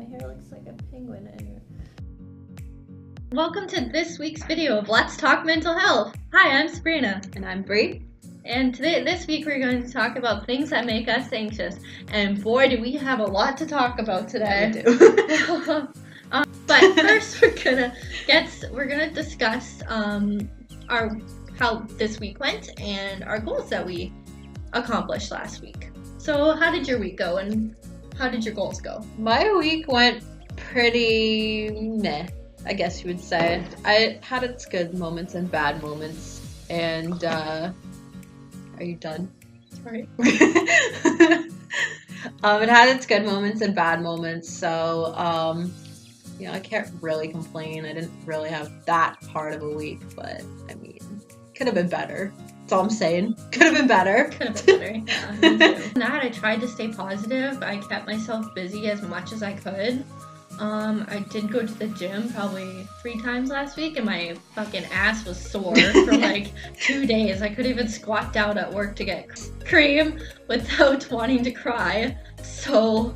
hair looks like a penguin in here. Welcome to this week's video of Let's Talk Mental Health. Hi, I'm Sabrina. And I'm Bree. And this week we're going to talk about things that make us anxious. And boy, do we have a lot to talk about today. Yeah, we do. But first we're gonna discuss how this week went and our goals that we accomplished last week. So how did your week go and how did your goals go? My week went pretty meh, I guess you would say. I had its good moments and bad moments. And are you done? Sorry. It had its good moments and bad moments, so I can't really complain. I didn't really have that part of a week, but I mean, could have been better. That's all I'm saying. Could have been better. Could have been better. Yeah, me too. That I tried to stay positive. I kept myself busy as much as I could. I did go to the gym probably 3 times last week, and my fucking ass was sore for like 2 days. I couldn't even squat down at work to get cream without wanting to cry. So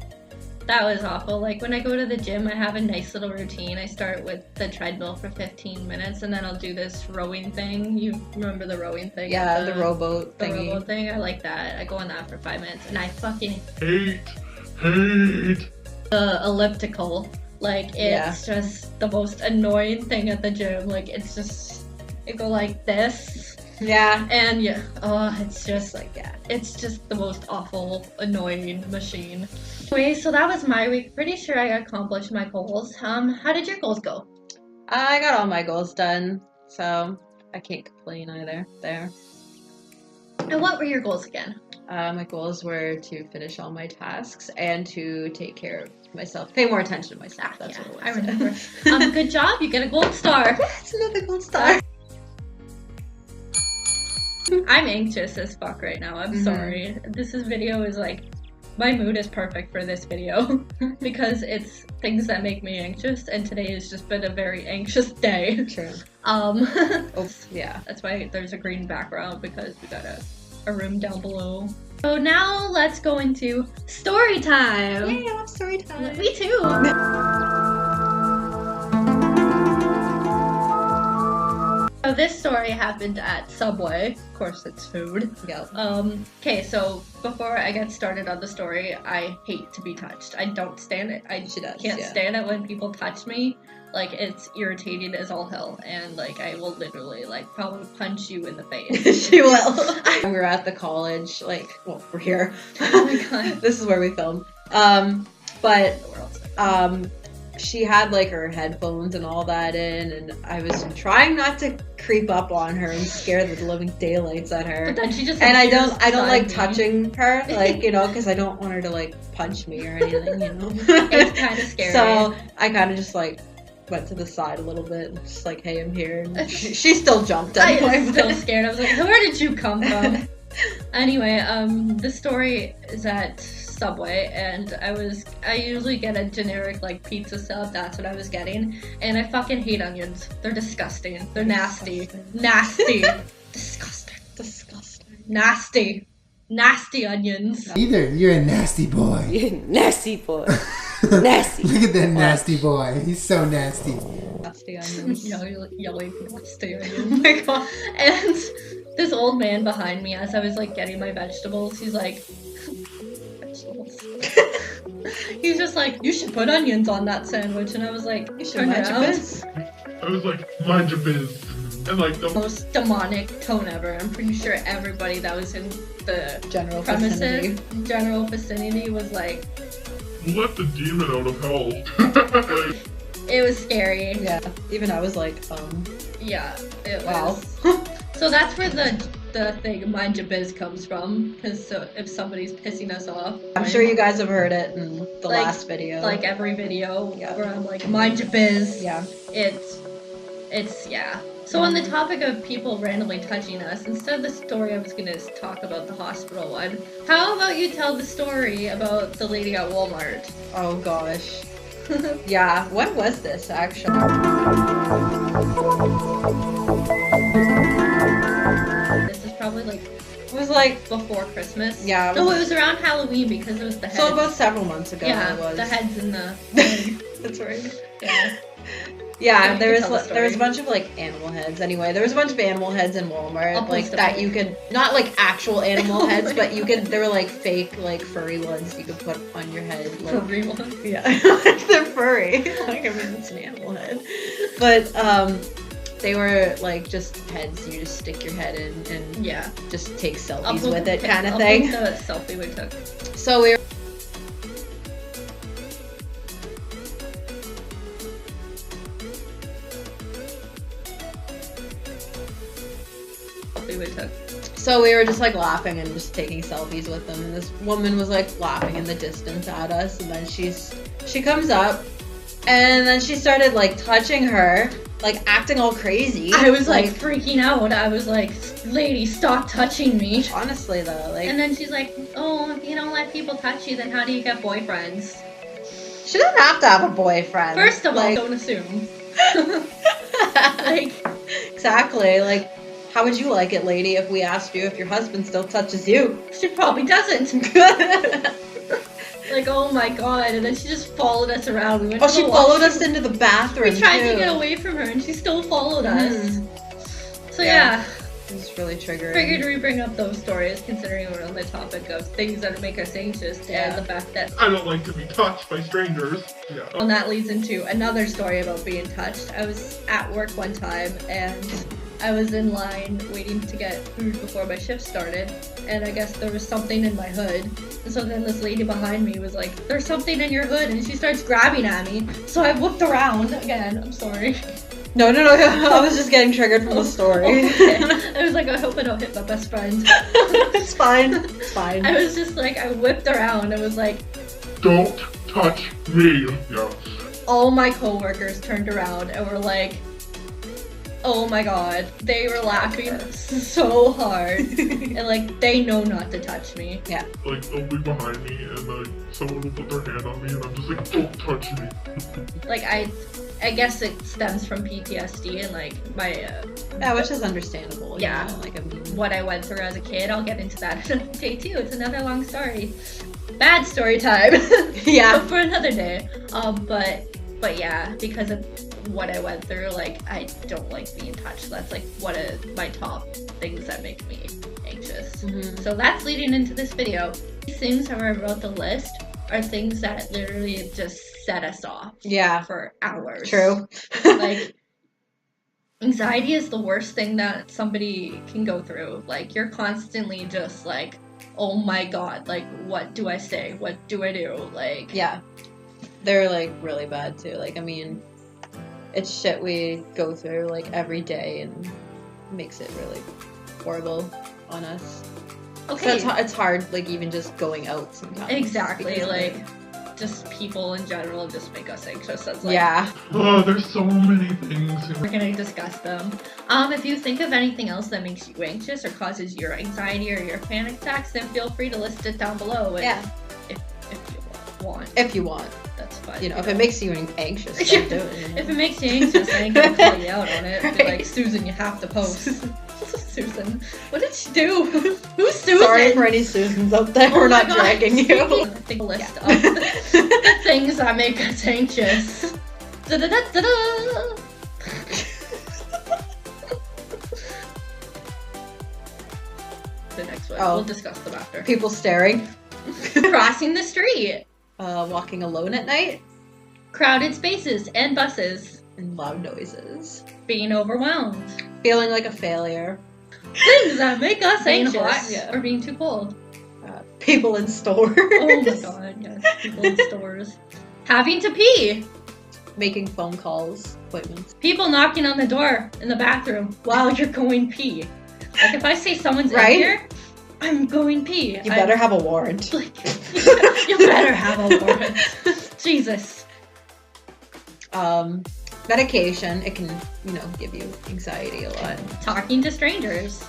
that was awful. Like when I go to the gym, I have a nice little routine. I start with the treadmill for 15 minutes, and then I'll do this rowing thing. You remember the rowing thing? Yeah, the rowboat thingy. The rowboat thing. I like that. I go on that for 5 minutes, and I fucking hate the elliptical. Like it's just the most annoying thing at the gym. Like it's just it go like this. Yeah. And it's just like it's just the most awful, annoying machine. Anyway, so that was my week. Pretty sure I accomplished my goals. How did your goals go? I got all my goals done, so I can't complain either there. And what were your goals again? My goals were to finish all my tasks and to take care of myself, pay more attention to myself. That's what it was. I remember. Good job. You get a gold star. That's another gold star. I'm anxious as fuck right now. I'm sorry. This video is like, my mood is perfect for this video because it's things that make me anxious, and today has just been a very anxious day. True. Oops. Yeah. That's why there's a green background, because we got a room down below. So now let's go into story time. Yay, I love story time. Me too. So this story happened at Subway. Of course, it's food. Yeah. Okay, so before I get started on the story, I hate to be touched. I don't stand it. I can't stand it when people touch me. Like, it's irritating as all hell, and like I will literally like probably punch you in the face. She will. We were at the college, we're here. Oh my god. This is where we film. She had like her headphones and all that in, and I was trying not to creep up on her and scare the living daylights at her. But then she just and I don't like touching her, because I don't want her to like punch me or anything, It's kind of scary. So I kind of just like went to the side a little bit, and just like, hey, I'm here. And she still jumped anyway. I was still scared. I was like, where did you come from? Anyway, the story is at Subway, and I usually get a generic like pizza sub. That's what I was getting, and I fucking hate onions. They're disgusting. They're nasty. Nasty onions. Either you're a nasty boy. You're a nasty boy. Nasty. Look at that nasty boy. He's so nasty. Nasty onions. Yelling nasty onions. Oh my god. And this old man behind me, as I was like getting my vegetables, he's like, he's just like, you should put onions on that sandwich. And I was like, you should mind your biz. I was like, mind your biz. And like the most demonic tone ever. I'm pretty sure everybody that was in the general vicinity was like, let the demon out of hell. It was scary. Yeah. Even I was like, yeah, it wow. was. So that's where the thing mind your biz comes from, because if somebody's pissing us off, I'm sure you guys have heard it in the last video, like every video where I'm like, mind your biz. Yeah, it's so on the topic of people randomly touching us, instead of the story I was gonna talk about the hospital one, how about you tell the story about the lady at Walmart? Oh gosh. Yeah, when was this actually? This is probably like It was like, before Christmas. Yeah, it No, was- it was around Halloween because it was the heads. so about several months ago yeah, it was. the heads in the. That's right. Yeah. Yeah, You there can was tell the there was a story. bunch of like animal heads. Anyway, there was a bunch of animal heads in Walmart, I'll like post a that pic. you could not like actual animal Oh heads, my but you could. They were like fake, like furry ones you could put on your head. Like, For real. yeah, they're furry. Like I mean, it's an animal head, but they were like just heads. You just stick your head in and Yeah. just take I'll selfies post with it, the- kind of I'll thing. post the selfie we took. So we were. Selfie we took. So we were just like laughing and just taking selfies with them, and this woman was like laughing in the distance at us, and then she comes up, and then she started like touching her, like acting all crazy. I was like freaking out. I was like, lady, stop touching me. honestly though, like And then she's like, oh, if you don't let people touch you, then how do you get boyfriends? she doesn't have to have a boyfriend. First of all, like, don't assume. Like, exactly. Like, how would you like it, lady, if we asked you if your husband still touches you? she probably doesn't. Like, oh my god. And then she just followed us around. We went Oh, to she the followed us washroom. into the bathroom. We tried too. to get away from her, and she still followed us. Mhm. So Yeah. yeah. It was really triggering. Figured we bring up those stories considering we're on the topic of things that make us anxious Yeah. and the fact that I don't like to be touched by strangers. Yeah. and that leads into another story about being touched. I was at work one time and I was in line waiting to get food before my shift started, and I guess there was something in my hood. And so then this lady behind me was like, there's something in your hood, and she starts grabbing at me. So I whooped around again. I'm sorry. No. I was just getting triggered from the story. Okay. I was like, I hope I don't hit my best friend. It's fine. It's fine. I was just like, I whipped around. I was like, Don't touch me. Yeah. all my coworkers turned around and were like, oh my god. They were laughing so hard. And like, they know not to touch me. Like they'll be behind me and like someone will put their hand on me and I'm just like, don't touch me. Like, I guess it stems from PTSD and like my, Yeah, which is understandable. you Yeah. know, like, I mean, what I went through as a kid. I'll get into that another day too. It's another long story. Bad story time. yeah. But for another day. But yeah, because of what I went through, like, I don't like being touched. That's like one of my top things that make me anxious. Mhm. So that's leading into this video. These things that I wrote the list are things that literally just set us off Yeah. for hours. True. Like, anxiety is the worst thing that somebody can go through. Like, you're constantly just like, oh my god, like, what do I say? What do I do? Like, Yeah. They're like really bad too. Like, I mean, it's shit we go through like every day and makes it really horrible on us. So okay. it's hard, like, even just going out sometimes. Exactly, because of like, it. just people in general just make us anxious. That's like, Yeah. Oh, there's so many things. we're gonna discuss them. If you think of anything else that makes you anxious or causes your anxiety or your panic attacks, then feel free to list it down below. And Yeah. if you want, If you want. that's fine. You know, if it makes you anxious, don't do it. You know? If it makes you anxious, I ain't gonna call you out on it. Be like, Right. Susan, you have to post. Susan, what did she do? Who's Susan? Sorry for any Susans out there. Oh We're my not God. dragging you. Speaking- list of the things that make us anxious. Da-da-da-da-da. The next one. Oh. We'll discuss them after. People staring. Crossing the street. Walking alone at night. Crowded spaces and buses. And loud noises. Being overwhelmed. Feeling like a failure. Things that make us Being anxious. hot, yeah. Or being too cold. People in stores. Oh my god, yes. People in stores. Having to pee. Making phone calls, appointments. People knocking on the door in the bathroom while you're going pee. Like, if I say someone's Right? in here, I'm going pee. You better have a warrant. Like, you better have a warrant. Jesus. Medication, it can, you know, give you anxiety a lot. Talking to strangers.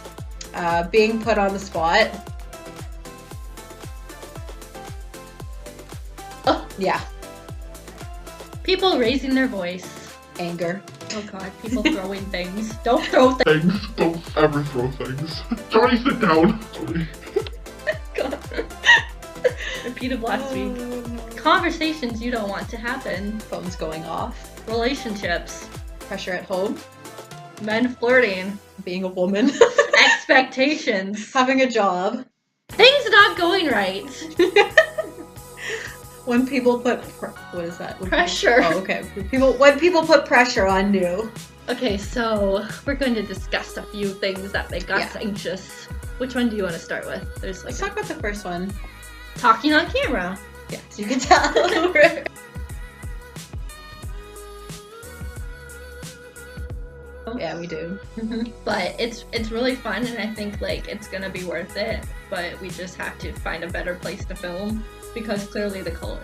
Being put on the spot. Oh. Yeah, People raising their voice. anger. Oh god, people throwing things. Don't throw things. Things, don't ever throw things. Johnny, sit down. Sorry. Repeated last week. Conversations you don't want to happen. Phones going off. Relationships. Pressure at home. Men flirting. Being a woman. Expectations. Having a job. Things not going right. When people put what is that? Pressure. Oh, okay. When people put pressure on you. Okay, so we're going to discuss a few things that make us anxious. Which one do you want to start with? There's like Let's talk about the first one. talking on camera. Yes, you can tell. Yeah, we do. But it's really fun, and I think like it's gonna be worth it. But we just have to find a better place to film because clearly the college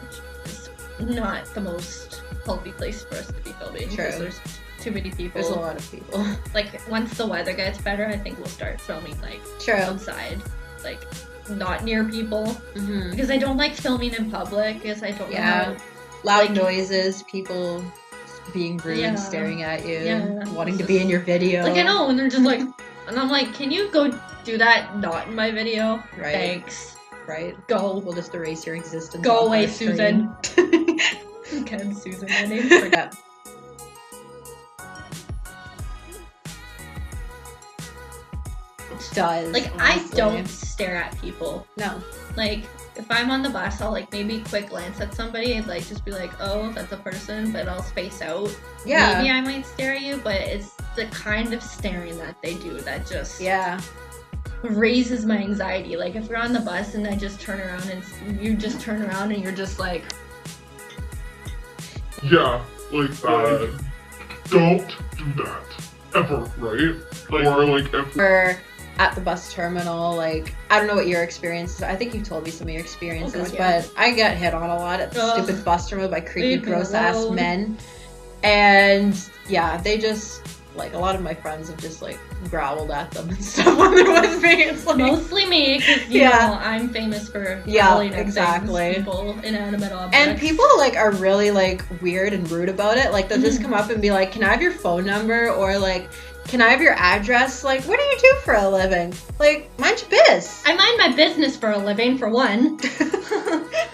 is not the most healthy place for us to be filming. True. Because there's too many people. There's a lot of people. Like once the weather gets better, I think we'll start filming like True. outside, like not near people. Mm-hmm. Because I don't like filming in public. Because I don't know. Yeah. How, Loud like- noises, people being rude, Yeah. staring at you, Yeah. wanting It's to be in your video. Like I know, and they're just like, and I'm like, can you go do that? Not in my video. Right. Thanks. Right? Go. We'll just erase your existence. Go off away, our screen. Susan. Again, Susan, my name. Yeah. Does Like honestly. I don't stare at people. No. Like if I'm on the bus, I'll like maybe quick glance at somebody and like just be like, oh, that's a person, but I'll space out. Yeah. Maybe I might stare at you, but it's the kind of staring that they do that just Yeah. raises my anxiety. Like if you're on the bus and I just turn around and you just turn around and you're just like, Yeah, like that. Don't do that. Ever, right? Like, or like if Or at the bus terminal, like I don't know what your experience is. I think you told me some of your experiences, Oh, God, yeah. but I get hit on a lot at the Ugh. stupid bus terminal by creepy, Leave me gross ass alone. men. And yeah, they just like a lot of my friends have just like growled at them and stuff when they're with me. It's like mostly me, because you Yeah. know I'm famous for Yeah, yelling at exactly. things, people, inanimate objects. and people like are really like weird and rude about it. Like they'll Mm-hmm. just come up and be like, "Can I have your phone number?" or like, "Can I have your address?" Like, what do you do for a living? Like, mind your biz. I mind my business for a living, for one.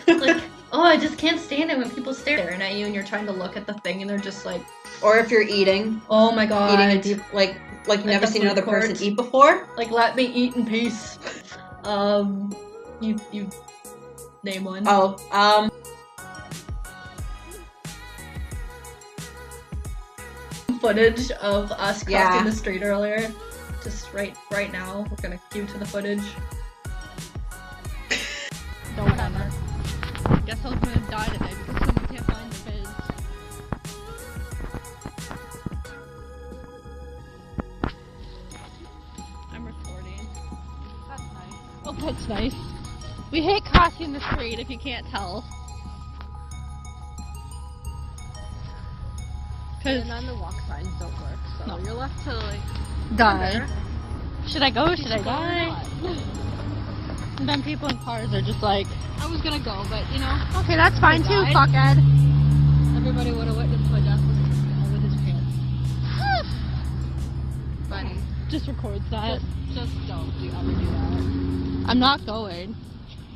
Like, oh, I just can't stand it when people staring at you and you're trying to look at the thing and they're just like, Or if you're eating, oh my god. eating a deep like you've never the seen food another court. person eat before. Like, let me eat in peace. You name one. Oh, Footage of us crossing Yeah. the street earlier. Just right now, we're gonna cue to the footage. No, whatever. Guess I was gonna die today because someone can't find the biz. I'm recording. That's nice. Oh, that's nice. We hate crossing the street if you can't tell. Cause None of the walk signs don't work, so No. you're left to like die. Should I go? Should I go or die? not. And then people in cars are just like, I was gonna go, but you know, okay, that's fine too, died. fuckhead. everybody would have witnessed my death with his pants. Funny. Just records that. Just don't ever do that. I'm not going.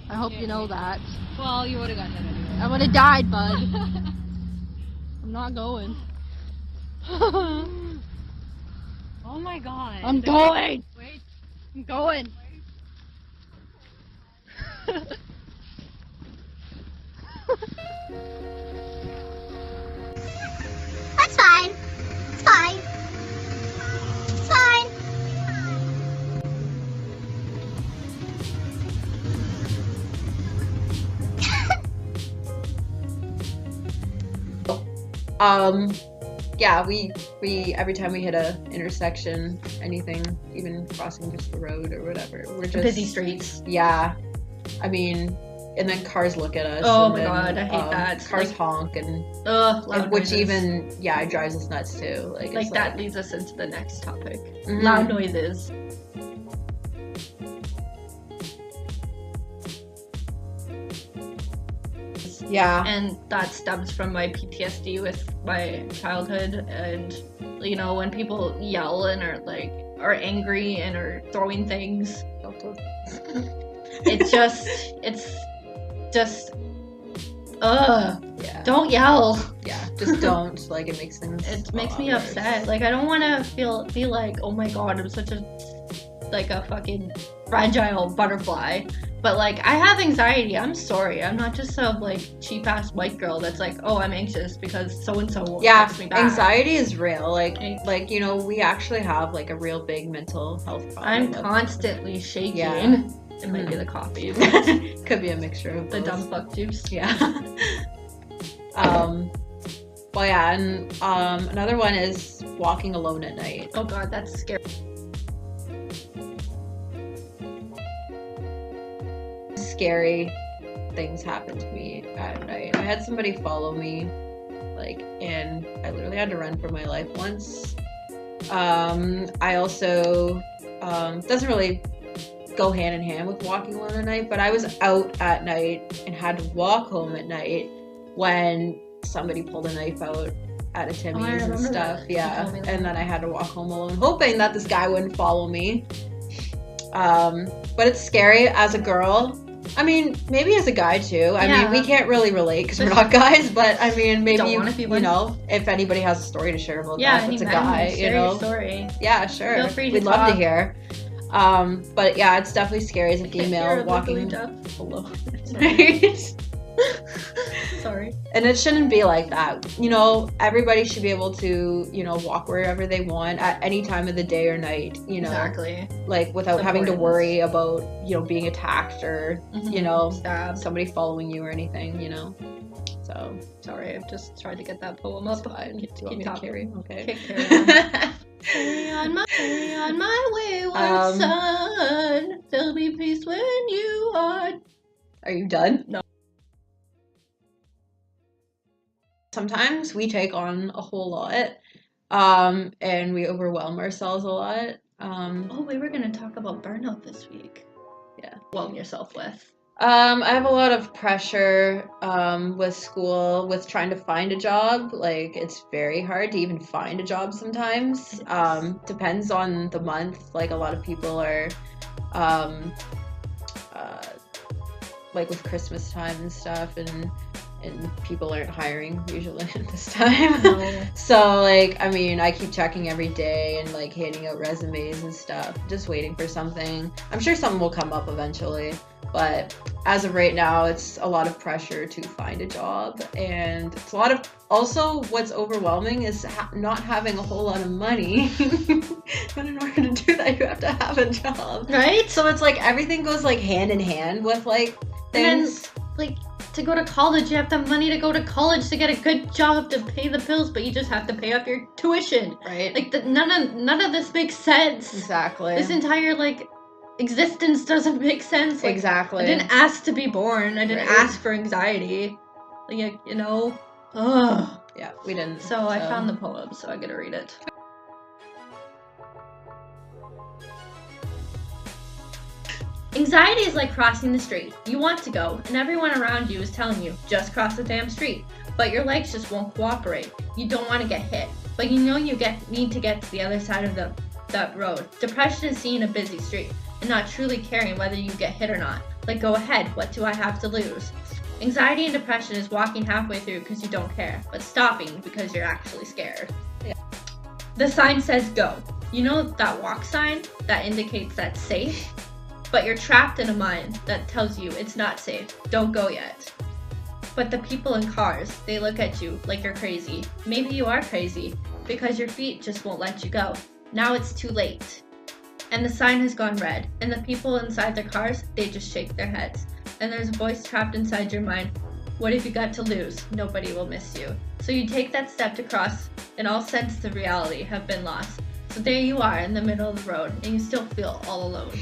I hope you know that. Well, you would have gotten it anyway. I would have died, bud. I'm not going. Oh my god. I'm going. Wait. I'm going. That's fine. It's fine. It's fine. Yeah, we every time we hit a intersection, anything, even crossing just the road or whatever, we're just Busy streets. Yeah, I mean, and then cars look at us. Oh and my then, God, I hate that. Cars Like- honk and Loud which noises. even it drives us nuts too. Like Like it's that leads us into the next topic. Mhm. Loud noises. Yeah. And that stems from my PTSD with my childhood. And, you know, when people yell and are angry and are throwing things, it's just, Yeah. don't yell. Yeah. Just don't. Like, it makes things. It a makes lot me worse. upset. Like, I don't want to feel like, oh my god, I'm such a fucking fragile butterfly. But like, I have anxiety. I'm sorry. I'm not just some like cheap ass white girl that's like, oh, I'm anxious because so and so will text me back. Anxiety is real. Like you know, we actually have like a real big mental health problem. I'm constantly shaking. Yeah. It might be the coffee. Could be a mixture of The both. dumb fuck juice. Yeah. Well, yeah, and another one is walking alone at night. Oh god, that's scary. Scary things happen to me at night. I had somebody follow me, like, and I literally had to run for my life once. I also doesn't really go hand in hand with walking alone at night, but I was out at night and had to walk home at night when somebody pulled a knife out at a Timmy's and stuff. that. Yeah, You told me that. and then I had to walk home alone, hoping that this guy wouldn't follow me. But it's scary as a girl. I mean, maybe as a guy too. I mean, we can't really relate because we're not guys, but I mean, maybe Don't wanna be you one. know, if anybody has a story to share about Yeah, that, any it's a man, guy, share you know. your story. Yeah, sure. Feel free to We'd love to talk. hear. But yeah, it's definitely scary as a female You're walking legally deaf. alone. Sorry. And it shouldn't be like that. You know, everybody should be able to, you know, walk wherever they want at any time of the day or night, you know. Exactly. Like without It's having to important. worry about, you know, being attacked or, you know, Stabbed. somebody following you or anything, you know. So, Sorry, I've just tried to get that poem up. fine. Keep Do you want me to talking. carry? Okay. Okay, carry on. Carry on my wayward son. There'll be peace when you are. Are you done? No. Sometimes we take on a whole lot, and we overwhelm ourselves a lot. Oh, we were gonna talk about burnout this week. Yeah. Overwhelm yourself with. I have a lot of pressure with school, with trying to find a job. Like, it's very hard to even find a job sometimes. Depends on the month. Like, a lot of people are, like, with Christmas time and stuff, and people aren't hiring usually at this time. No. So, like, I mean, I keep checking every day and, like, handing out resumes and stuff, just waiting for something. I'm sure something will come up eventually. But as of right now, it's a lot of pressure to find a job, and it's a lot of, also what's overwhelming is not having a whole lot of money. But in order to do that, you have to have a job. Right? So it's like everything goes like hand in hand with like things. And then, like, to go to college, you have the money to go to college to get a good job to pay the bills, but you just have to pay off your tuition. Right. Like, none of this makes sense. Exactly. This entire, like, existence doesn't make sense. Like, Exactly. I didn't ask to be born. I didn't Right. ask for anxiety. Like, you know? Ugh. Yeah, we didn't. So I found the poem, so I gotta read it. Anxiety is like crossing the street. You want to go, and everyone around you is telling you, just cross the damn street. But your legs just won't cooperate. You don't want to get hit, but you know you need to get to the other side of that road. Depression is seeing a busy street, and not truly caring whether you get hit or not. Like, go ahead, what do I have to lose? Anxiety and depression is walking halfway through because you don't care, but stopping because you're actually scared. Yeah. The sign says go. You know that walk sign that indicates that's safe? But you're trapped in a mind that tells you it's not safe. Don't go yet. But the people in cars, they look at you like you're crazy. Maybe you are crazy because your feet just won't let you go. Now it's too late. And the sign has gone red, and the people inside their cars, they just shake their heads. And there's a voice trapped inside your mind. What have you got to lose? Nobody will miss you. So you take that step to cross, and all sense of reality have been lost. So there you are in the middle of the road, and you still feel all alone.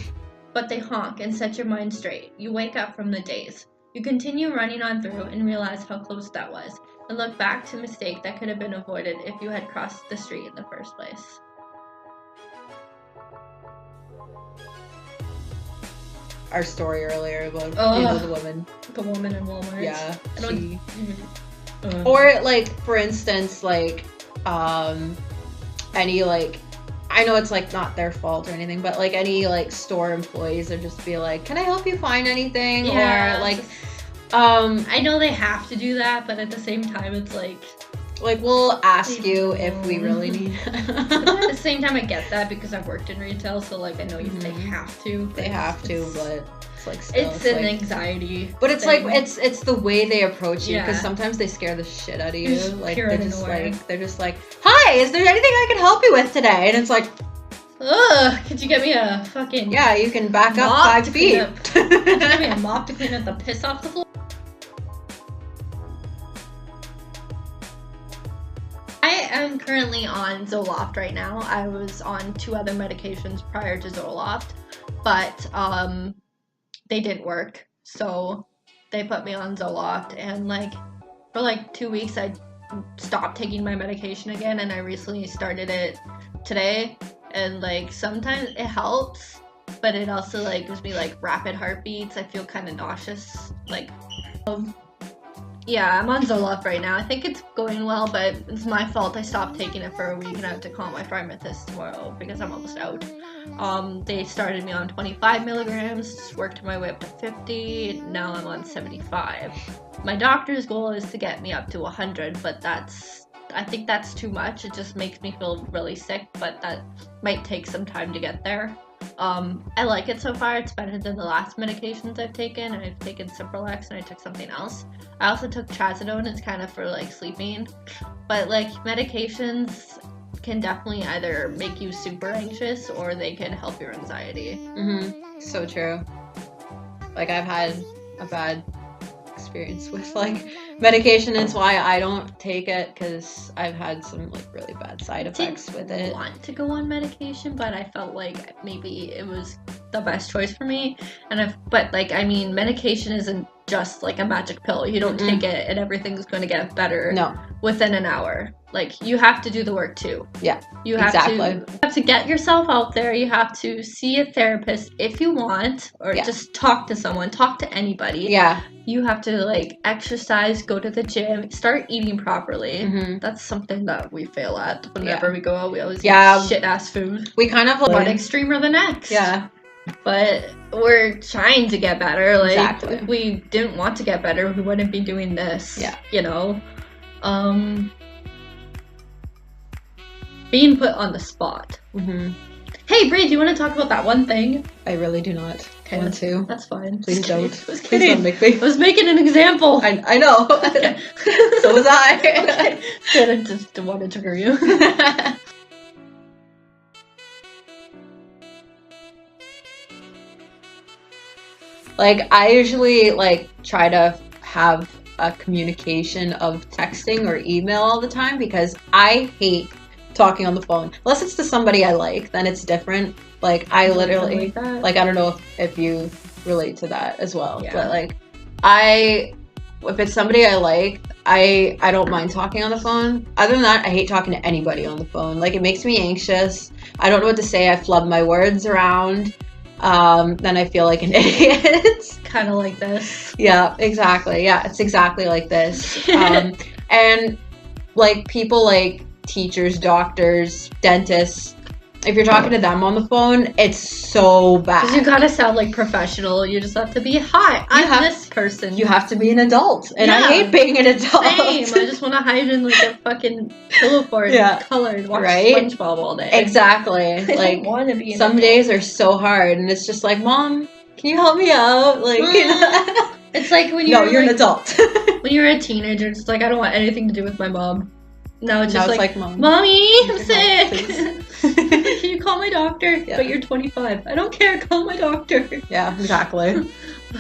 But they honk and set your mind straight. You wake up from the daze. You continue running on through and realize how close that was, and look back to a mistake that could have been avoided if you had crossed the street in the first place. our story earlier about the woman. The woman in Walmart. Yeah. I don't she- even. Or like, for instance, like any like, I know it's like not their fault or anything, but like any like store employees would just be like, "Can I help you find anything?" Yeah, Or like, I know they have to do that, but at the same time, it's like we'll ask you if we really need. at the same time, I get that because I've worked in retail, so like I know they have to. They have to, but it's like still, It's an like, anxiety. but it's thing. like it's the way they approach you, because Yeah. sometimes they scare the shit out of you. Just Like pure they're in just a way. like "Hi, is there anything I can help you with today?" And it's like, Ugh, could you get me a fucking yeah, you can back up mop 5 to feet. clean up- Could you get me a mop to clean up the piss off the floor? I am currently on Zoloft right now. I was on 2 other medications prior to Zoloft, but they didn't work. So they put me on Zoloft, and like for like 2 weeks I stopped taking my medication again, and I recently started it today, and like sometimes it helps, but it also like gives me like rapid heartbeats. I feel kind of nauseous. Like yeah, I'm on Zoloft right now. I think it's going well, but it's my fault. I stopped taking it for a week, and I have to call my pharmacist tomorrow because I'm almost out. They started me on 25 milligrams, worked my way up to 50, now I'm on 75. My doctor's goal is to get me up to 100, but I think that's too much. It just makes me feel really sick, but that might take some time to get there. I like it so far. It's better than the last medications I've taken. I've taken Cipralex and I took something else. I also took Trazodone. It's kind of for like sleeping. But like medications can definitely either make you super anxious or they can help your anxiety. So true. Like I've had a bad experience with like medication. It's why I don't take it, because I've had some like really bad side effects with I it. want to go on medication, but I felt like maybe it was the best choice for me. But like, I mean, medication isn't just like a magic pill. You don't take it and everything's going to get better within an hour. Like you have to do the work too. Yeah, you have to get yourself out there. You have to see a therapist if you want, or just talk to someone, talk to anybody. Yeah. You have to like exercise, go to the gym, start eating properly. That's something that we fail at whenever we go out. We always eat shit ass food. We kind of one extreme or the next. Yeah. But we're trying to get better. Like Exactly. if we didn't want to get better, we wouldn't be doing this. Yeah. You know? Being put on the spot. Hey Bree, do you want to talk about that one thing? I really do not want to. That's fine. Please Just don't. kidding. I was Please kidding. don't make me. I was making an example. I know. So was I. Okay. Good, I just wanted to trigger you. Like I usually like try to have a communication of texting or email all the time, because I hate talking on the phone. Unless it's to somebody I like, then it's different. Like I literally like I don't know if you relate to that as well. Yeah. But like if it's somebody I like, I don't mind talking on the phone. Other than that, I hate talking to anybody on the phone. Like it makes me anxious. I don't know what to say. I flub my words around. Then I feel like an idiot. Kind of like this. Yeah, exactly. Yeah, it's exactly like this. And like people like teachers, doctors, dentists, if you're talking to them on the phone, it's so bad. Because you gotta sound like professional. You just have to be, hi, I'm this person. You have to be an adult. And I hate being an adult. Same. I just want to hide in like a fucking pillow fort and color and watch SpongeBob all day. Exactly. I Like don't want to be some days are so hard, and it's just like, Mom, can you help me out? Like, it's like when you're you're an adult. When you're a teenager, it's like I don't want anything to do with my mom. Now it's just like Mom, Mommy, I'm sick. Can you call my doctor? But you're 25. I don't care. Call my doctor. Yeah, exactly.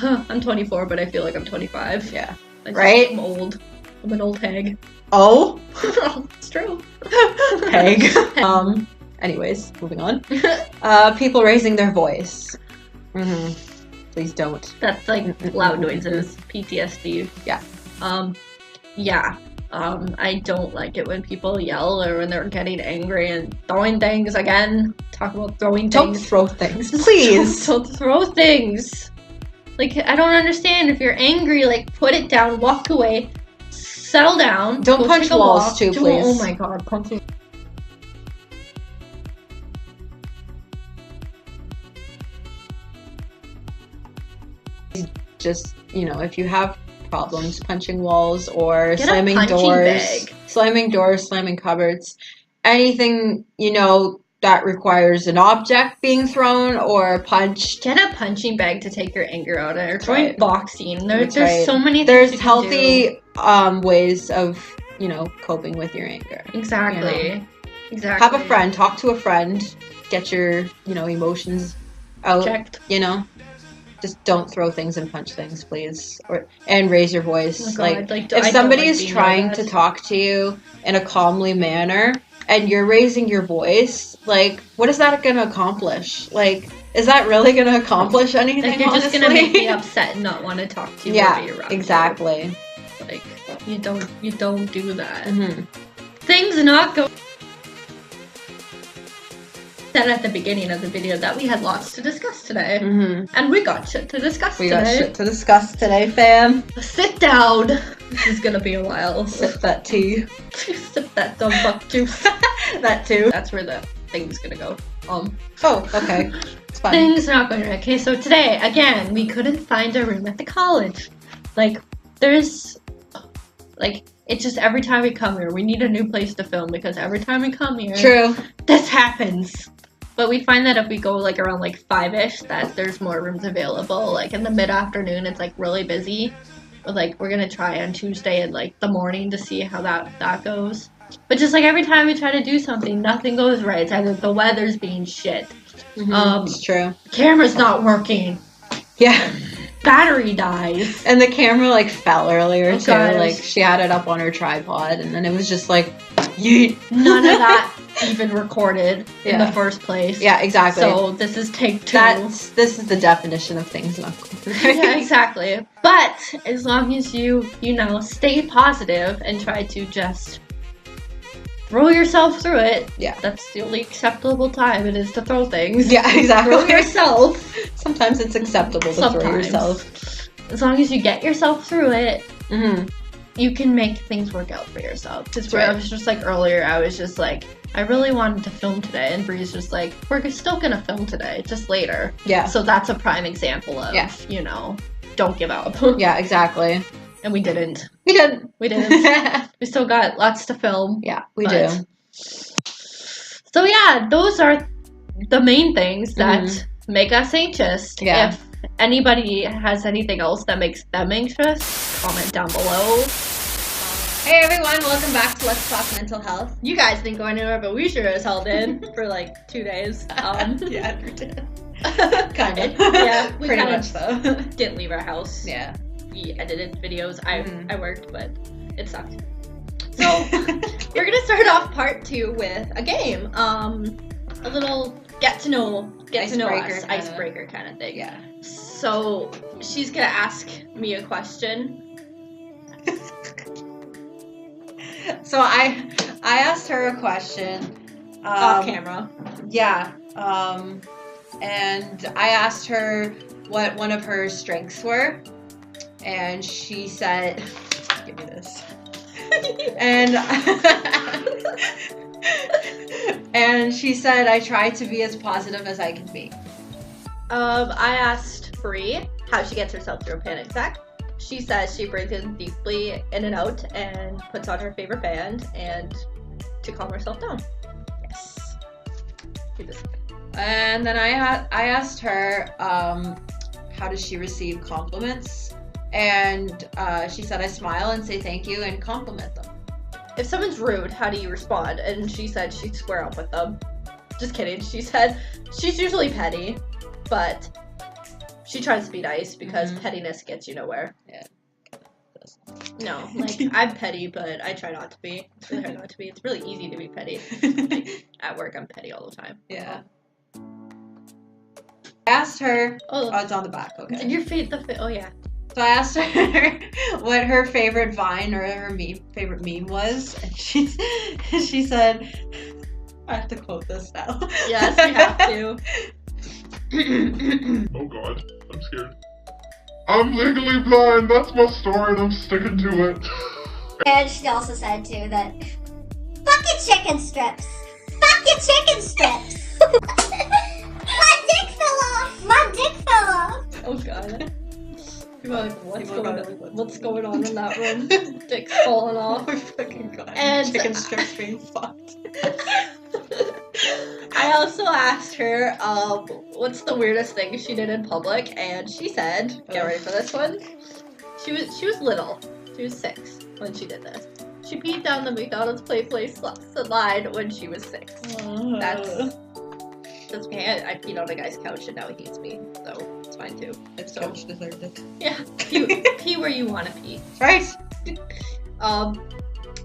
I'm 24, but I feel like I'm 25. Yeah. Right? I'm old. I'm an old hag. Oh? It's true. Hag. Anyways, moving on. People raising their voice. Please don't. That's like loud noises. PTSD. Yeah. Yeah. I don't like it when people yell or when they're getting angry and throwing things again. Talk about throwing things. Don't throw things, please. Don't throw things. Like, I don't understand. If you're angry, like, put it down, walk away, settle down. Don't go punch take a walls walk. too, please. Oh my god, punching. Just, you know, if you have problems punching walls or Get a slamming punching doors, bag. slamming cupboards, anything, you know, that requires an object being thrown or punched. Get a punching bag to take your anger out on, or join right. boxing. There's right. so many things There's you can do. healthy ways of, you know, coping with your anger. Exactly. You know? Exactly. Have a friend, talk to a friend, get your, you know, emotions out. Checked. You know, just don't throw things and punch things, please, and raise your voice. Oh my God, like I if don't somebody like is being trying like to that. talk to you in a calmly manner and you're raising your voice, like, what is that going to accomplish? Like, is that really going to accomplish anything? Like, you're just honestly? gonna make me upset and not want to talk to you. Yeah, or be around exactly. You. Like, you don't do that. Mm-hmm. Things not go. Said at the beginning of the video that we had lots to discuss today, and we got shit to discuss We today. got shit to discuss today, fam. Sit down. This is gonna be a while. Sip that tea. Sip that dumb fuck juice. That too. That's where the thing's gonna go. Oh, okay. It's fine. Things not going right. Okay, so today, again, we couldn't find a room at the college. Like, there's, like, it's just every time we come here, we need a new place to film because every time we come here, True. this happens. But we find that if we go, like, around, like, 5-ish, that there's more rooms available. Like, in the mid-afternoon, it's, like, really busy. But, like, we're gonna try on Tuesday in, like, the morning to see how that goes. But just, like, every time we try to do something, nothing goes right. It's either the weather's being shit. It's true. Camera's not working. Yeah. Battery dies. And the camera, like, fell earlier, Oh, too. God. Like, she had it up on her tripod, and then it was just like, yeet. None of that even recorded in Yeah. the first place. Yeah, exactly. So this is take 2. This is the definition of things not going right. Yeah, exactly. But as long as you know, stay positive and try to just throw yourself through it. Yeah. That's the only acceptable time it is to throw things. Yeah, exactly. Throw yourself. Sometimes it's acceptable to throw Sometimes. yourself. As long as you get yourself through it, Mm-hmm. you can make things work out for yourself. Because right. I was just like earlier, I was just like, I really wanted to film today, and Bree's just like, we're still gonna film today, just later. Yeah. So that's a prime example of, Yeah. you know, don't give up. Yeah, exactly. And we didn't. We did. We didn't. We still got lots to film. Yeah, we But- do. So yeah, those are the main things that make us anxious. Yeah. If anybody has anything else that makes them anxious, comment down below. Hey everyone, welcome back to Let's Talk Mental Health. You guys didn't go anywhere, but we sure as hell did for like 2 days. Yeah, we did. Kind of. Yeah, we Pretty kinda much though. didn't leave our house. Yeah. We edited videos. I worked, but it sucked. So we're gonna start off part 2 with a game. A little get to know us, icebreaker kind of thing. Yeah. So she's gonna ask me a question. So I asked her a question. Off camera. Yeah. And I asked her what one of her strengths were, and she said, "Give me this." And she said, "I try to be as positive as I can be." I asked Bree how she gets herself through a panic attack. She says she breathes deeply in and out and puts on her favorite band and to calm herself down. Yes. Do this. And then I asked her, how does she receive compliments? And she said, I smile and say thank you and compliment them. If someone's rude, how do you respond? And she said she'd square up with them. Just kidding. She said she's usually petty, but she tries to be nice because pettiness gets you nowhere. Yeah. No, like, I'm petty, but I try not to be. It's really hard not to be. It's really easy to be petty. Like, at work, I'm petty all the time. Yeah. I asked her. Oh, Oh, it's on the back. Okay. and your feet, oh yeah. So I asked her what her favorite Vine or her favorite meme was, and she said, I have to quote this now. Yes, you have to. Oh god, I'm scared. I'm legally blind. That's my story, and I'm sticking to it. And she also said too that fuck your chicken strips. Fuck your chicken strips. My dick fell off. My dick fell off. Oh god. People are like, what's going on in that room? Dick's falling off. Oh my fucking god. And chicken strips being fucked. I also asked her, what's the weirdest thing she did in public, and she said, get ready for this one. She was little. She was 6 when she did this. She peed down the McDonald's play line when she was 6. That's okay. I peed on a guy's couch and now he hates me, so it's fine too. It's So- couch deserved it. Yeah, pee where you want to pee. Right.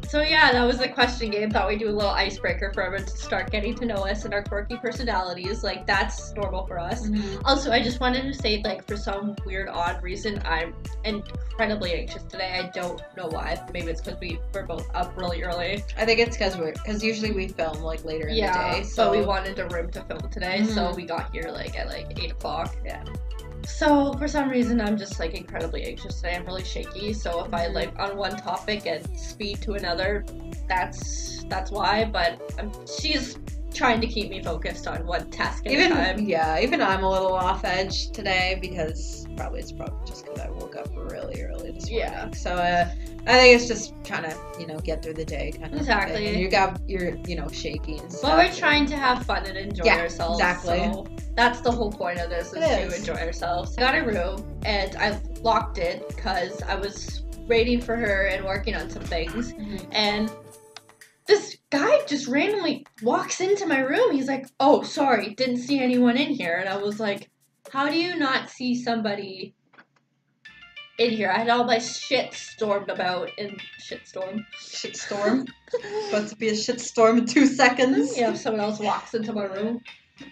So yeah, that was the question game. Thought we'd do a little icebreaker for everyone to start getting to know us and our quirky personalities. Like, that's normal for us. Also, I just wanted to say, like, for some weird, odd reason, I'm incredibly anxious today. I don't know why. Maybe it's because we're both up really early. I think it's because usually we film like later in the day. So we wanted a room to film today, so we got here like at like 8 o'clock. Yeah. So for some reason I'm just like incredibly anxious today. I'm really shaky. So if I like on one topic and speed to another, that's why. But she's trying to keep me focused on one task at a time. Even I'm a little off edge today because it's probably just because I woke up really early this morning. Yeah. So I think it's just trying to get through the day kind of Exactly. thing. And you're shaky and stuff. Well, we're trying to have fun and enjoy ourselves. Exactly. So that's the whole point of this, is to enjoy ourselves. I got a room and I locked it because I was waiting for her and working on some things. And this guy just randomly walks into my room. He's like, oh, sorry, didn't see anyone in here. And I was like, how do you not see somebody in here? I had all my shit stormed about in shitstorm. About to be a shitstorm in 2 seconds. Yeah, if someone else walks into my room.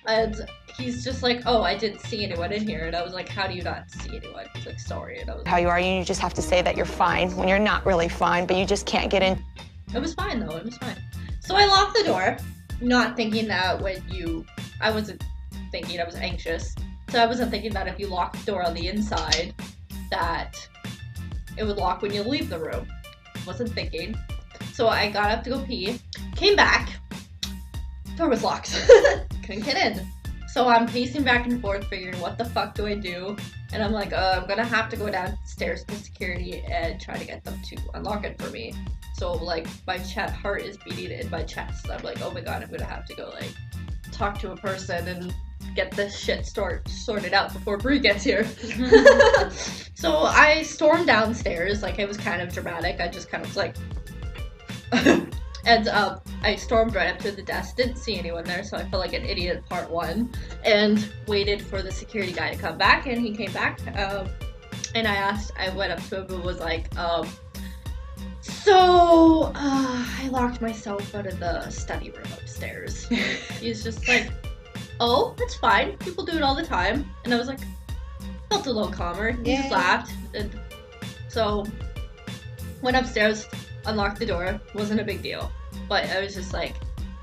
And he's just like, oh, I didn't see anyone in here. And I was like, how do you not see anyone? He's like, sorry. And I was How you are, you just have to say that you're fine when you're not really fine, but you just can't get in. It was fine, though. It was fine. So I locked the door, not thinking that I wasn't thinking, I was anxious. So I wasn't thinking that if you lock the door on the inside, that it would lock when you leave the room. Wasn't thinking. So I got up to go pee, came back, door was locked. Couldn't get in. So I'm pacing back and forth, figuring what the fuck do I do? And I'm like, I'm gonna have to go downstairs to security and try to get them to unlock it for me. So like my heart is beating in my chest. I'm like, oh my god, I'm gonna have to go like talk to a person and get this shit sorted out before Bree gets here. So I stormed downstairs, like it was kind of dramatic. I just kind of was like, and I stormed right up to the desk, didn't see anyone there, so I felt like an idiot at part 1, and waited for the security guy to come back, and he came back, and I went up to him and was like, so, I locked myself out of the study room upstairs. He's just like, oh, that's fine, people do it all the time, and I was like, felt a little calmer. He just laughed, and so went upstairs, unlocked the door, wasn't a big deal, but I was just like,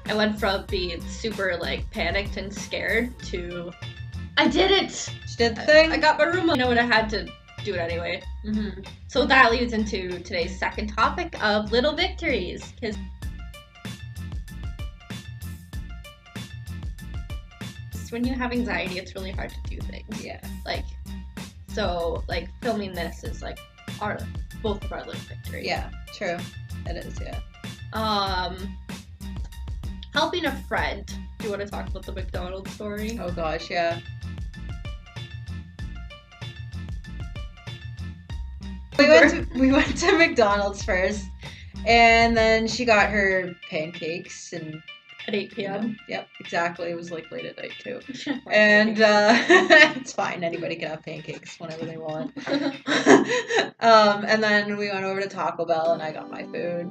I went from being super like panicked and scared to, I did it! She did the thing. I got my room. You know what, I had to do it anyway. So that leads into today's second topic of little victories, because when you have anxiety, it's really hard to do things. Yeah. Like, so like filming this is like both of our little victories. Yeah, true. It is, yeah. Helping a friend. Do you want to talk about the McDonald's story? Oh gosh, yeah. We went to McDonald's first, and then she got her pancakes and At 8 p.m. Yep, exactly. It was like late at night too. And it's fine. Anybody can have pancakes whenever they want. And then we went over to Taco Bell and I got my food.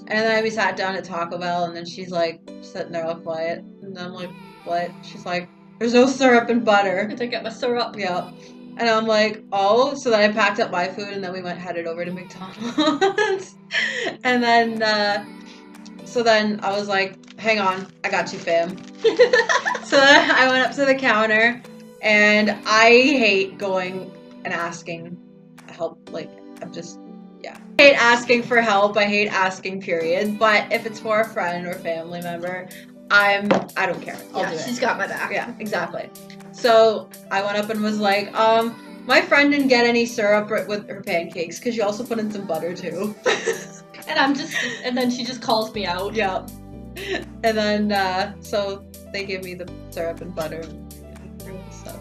And then we sat down at Taco Bell and then she's like sitting there all quiet. And I'm like, what? She's like, there's no syrup and butter. I had to get my syrup. Yeah. And I'm like, oh. So then I packed up my food and then we headed over to McDonald's. And then, so then I was like, hang on, I got you, fam. So then I went up to the counter, and I hate going and asking help. Like, I'm just, yeah. I hate asking for help. I hate asking, period. But if it's for a friend or family member, I don't care. I'll do it. She's got my back. Yeah, exactly. So I went up and was like, my friend didn't get any syrup with her pancakes because she also put in some butter too. And then she just calls me out. Yeah. And then, so they give me the syrup and butter and stuff.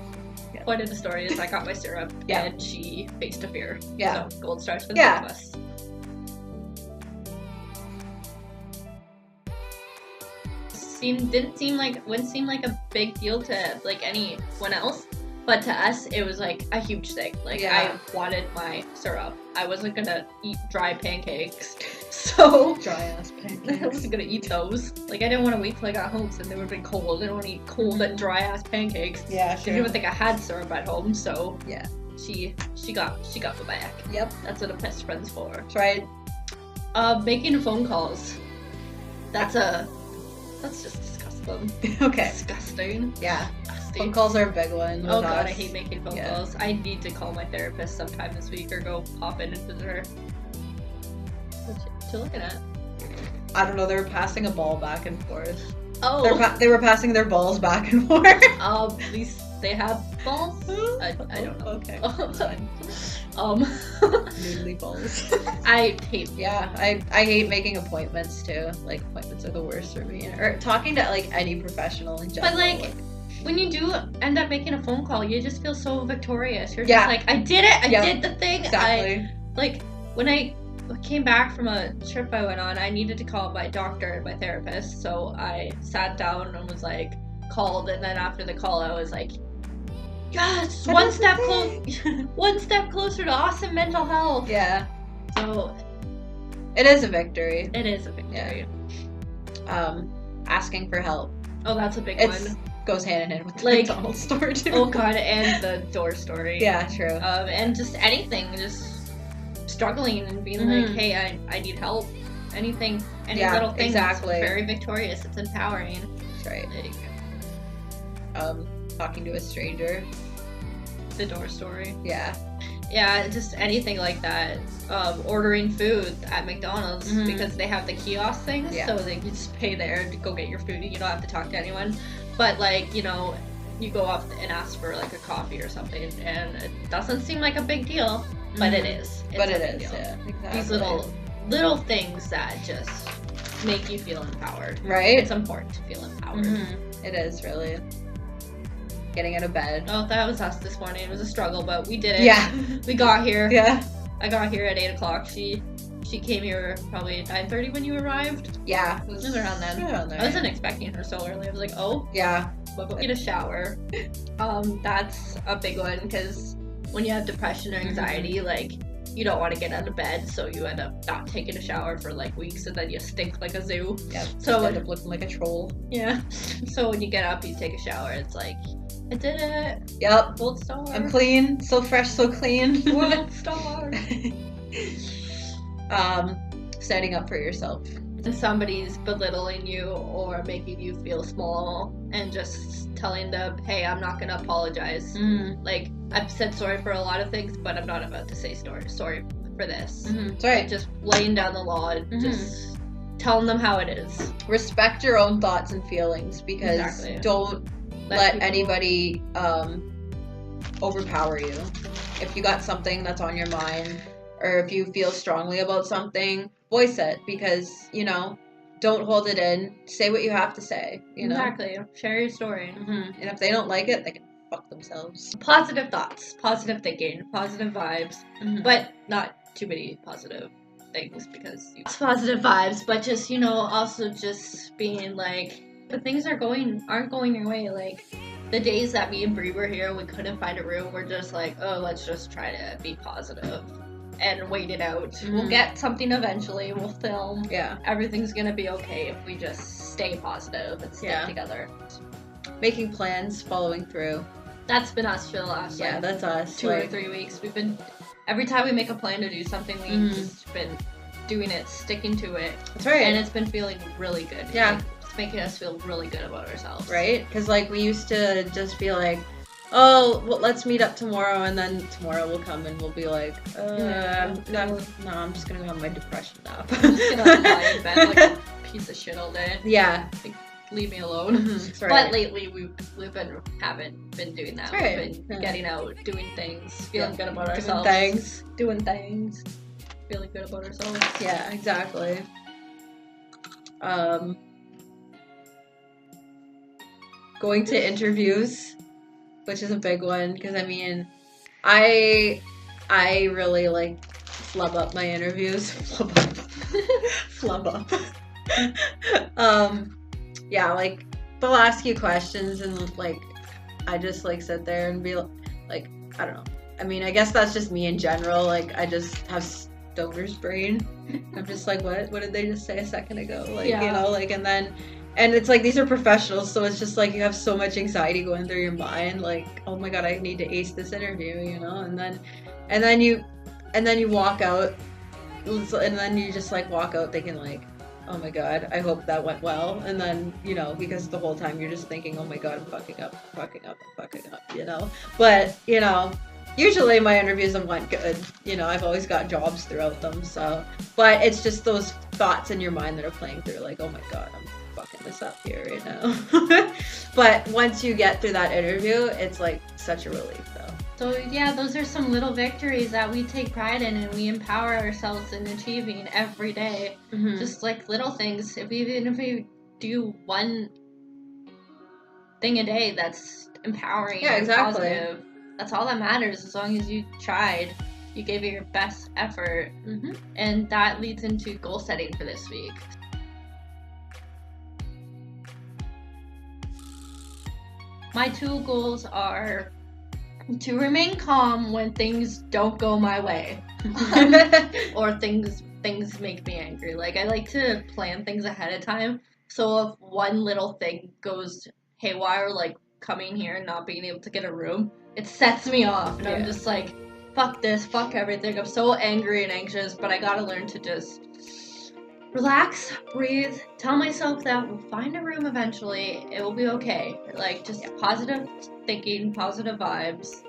Yeah. Point of the story is I got my syrup Yeah. and she faced a fear. Yeah. So gold stars for the Yeah. both of us. Wouldn't seem like a big deal to like anyone else, but to us it was like a huge thing. Like Yeah. I wanted my syrup. I wasn't gonna eat dry pancakes, so Dry ass I pancakes. wasn't gonna eat those. Like I didn't want to wait till I got home, so they would have been cold. I didn't want to eat cold and dry ass pancakes. Yeah, She sure. didn't even think I had syrup at home, so Yeah. she got my back. Yep. That's what a best friend's for. That's right. Making phone calls. That's just disgusting. Okay. Disgusting. Yeah. Nasty. Phone calls are a big one. Oh with god, us. I hate making phone Yeah. calls. I need to call my therapist sometime this week or go pop in and visit her. What you looking at? I don't know. They were passing a ball back and forth. Oh. They were passing their balls back and forth. At least they have balls. I don't know. Okay. Fine. Noodly balls. I hate. Yeah, I hate making appointments too. Like, appointments are the worst for me. Or talking to like any professional in general. But like, when you do end up making a phone call, you just feel so victorious. You're Yeah. just like, I did it. I Yep. did the thing. Exactly. Like when I came back from a trip I went on, I needed to call my doctor and my therapist. So I sat down and was like, called, and then after the call, I was like, yes, one step closer to awesome mental health. Yeah, So it is a victory. it is a victory. Asking for help. Oh, that's a big It's one. goes hand in hand with the Like- McDonald's story too. Oh god, and the door story. Yeah, true. And just anything, just struggling and being like, hey, I need help. Anything, any Yeah, little thing. exactly. It's very victorious. It's empowering. That's right. Like Talking to a stranger. the door story. Yeah. Yeah, just anything like that. Ordering food at McDonald's Mhm. because they have the kiosk things, Yeah. so they you just pay there to go get your food. You don't have to talk to anyone. But like, you know, you go up and ask for like a coffee or something, and it doesn't seem like a big deal, but it is. It's But a it big is, deal. yeah. Exactly. These little things that just make you feel empowered. Right? It's important to feel empowered. It is, really. Getting out of bed. Oh, that was us this morning. It was a struggle, but we did it. Yeah. We got here. Yeah. I got here at 8 o'clock. She came here probably at 9:30 when you arrived. Yeah. It was around then. Around there, I wasn't expecting her so early. I was like, oh, Yeah. we'll go get a shower. That's a big one because when you have depression or anxiety, like, you don't want to get out of bed, so you end up not taking a shower for like weeks, and then you stink like a zoo. Yeah. So Just end up looking like a troll. yeah. So when you get up, you take a shower. It's like, I did it. Yep. Gold star. I'm clean. So fresh, so clean. Gold star. Standing up for yourself. And somebody's belittling you or making you feel small, and just telling them, hey, I'm not gonna apologize. Like, I've said sorry for a lot of things, but I'm not about to say sorry for this. That's right. Just laying down the law and just telling them how it is. Respect your own thoughts and feelings, because Exactly. don't let people- anybody overpower you. If you got something that's on your mind, or if you feel strongly about something, voice it, because, you know, don't hold it in. Say what you have to say, you know? Exactly. Share your story. And if they don't like it, they can fuck themselves. Positive thoughts, positive thinking, positive vibes, but not too many positive things, because it's positive vibes, but just, you know, also just being like, but things aren't going your way. Like, the days that me and Bree were here, we couldn't find a room, we're just like, oh, let's just try to be positive and wait it out. We'll get something eventually, we'll film. Yeah. Everything's gonna be okay if we just stay positive and stick together. Making plans, following through. That's been us for the last Yeah, like, that's us. 2 or like- 3 weeks. We've been, every time we make a plan to do something, we've just been doing it, sticking to it. That's right. And it's been feeling really good. Yeah. Like, it's making us feel really good about ourselves. Right? Because, like, we used to just be like, oh, well, let's meet up tomorrow, and then tomorrow we'll come and we'll be like, no, I'm just gonna go have my depression nap. I'm just gonna lie in bed like a piece of shit all day. Yeah. Like, leave me alone. That's right. But lately haven't been doing that. That's right. We've been getting out, doing things, feeling good about Doing ourselves. things. Doing things. Feeling good about ourselves. Yeah, exactly. Going to interviews, which is a big one, because I mean, I really like flub up my interviews. Flub up. Yeah, like they'll ask you questions and like I just like sit there and be like, I don't know. I mean, I guess that's just me in general. Like I just have stoner's brain. I'm just like, what did they just say a second ago? Like, you know, like, and it's like, these are professionals, so it's just like, you have so much anxiety going through your mind, like, oh my god, I need to ace this interview, you know, and then you walk out, and then you just like walk out thinking like, oh my god, I hope that went well, and then, you know, because the whole time you're just thinking, oh my god, I'm fucking up, you know, but, you know, usually my interviews have went good, you know, I've always got jobs throughout them, so, but it's just those thoughts in your mind that are playing through, like, oh my god, I'm fucking this up here right now. But once you get through that interview, it's like such a relief though. So yeah, those are some little victories that we take pride in and we empower ourselves in achieving every day. Mm-hmm. Just like little things. Even if we do one thing a day that's empowering and positive, that's all that matters. As long as you tried, you gave it your best effort, and that leads into goal setting for this week. My 2 goals are to remain calm when things don't go my way, or things make me angry. Like, I like to plan things ahead of time, so if one little thing goes haywire, like coming here and not being able to get a room, it sets me off, and I'm just like, fuck this, fuck everything. I'm so angry and anxious, but I gotta learn to just relax, breathe, tell myself that we'll find a room eventually, it will be okay. Like, just positive thinking, positive vibes,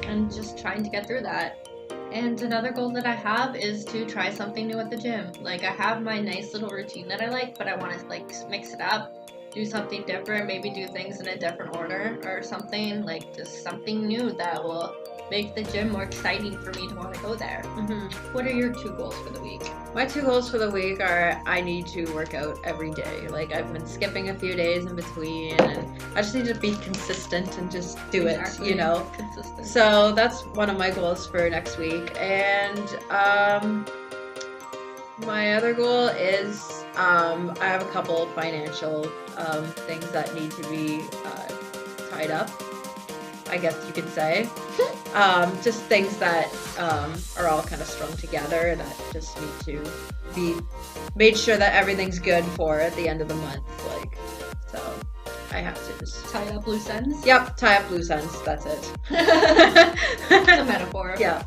and just trying to get through that. And another goal that I have is to try something new at the gym. Like, I have my nice little routine that I like, but I want to, like, mix it up, do something different, maybe do things in a different order or something, like, just something new that will make the gym more exciting for me to want to go there. What are your 2 goals for the week? My 2 goals for the week are I need to work out every day. Like, I've been skipping a few days in between, and I just need to be consistent and just do it, you know? Consistent. So that's one of my goals for next week. And my other goal is I have a couple of financial things that need to be tied up, I guess you could say. Just things that are all kind of strung together that just need to be made sure that everything's good for at the end of the month. Like, so I have to just tie up loose ends. Yep, tie up loose ends. That's it. It's a metaphor. Yeah.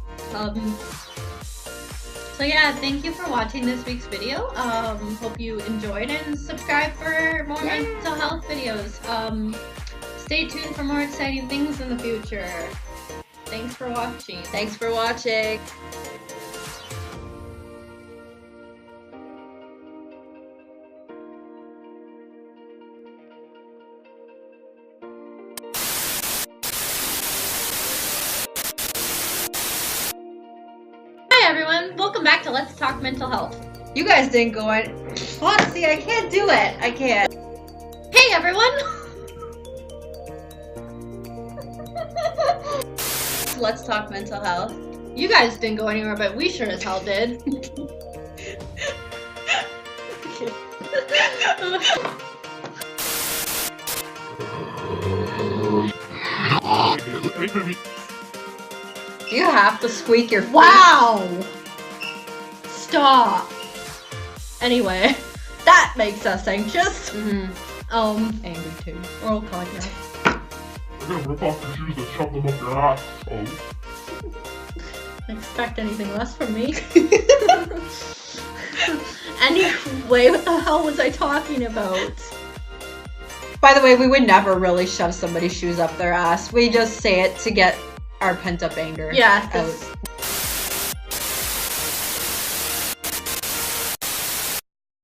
So yeah, thank you for watching this week's video. Hope you enjoyed, and subscribe for more mental health videos. Stay tuned for more exciting things in the future. Thanks for watching. Thanks for watching. Hi everyone, welcome back to Let's Talk Mental Health. You guys didn't go on. See, I can't do it. I can't. Hey everyone. Let's Talk Mental Health. You guys didn't go anywhere, but we sure as hell did. You have to squeak your feet. Wow! Stop. Anyway, that makes us anxious. Angry too. We're all caught now. You're gonna rip off your shoes and shove them up your ass. Oh. Expect anything less from me. Anyway, what the hell was I talking about? By the way, we would never really shove somebody's shoes up their ass. We just say it to get our pent up anger Yeah, out. 'cause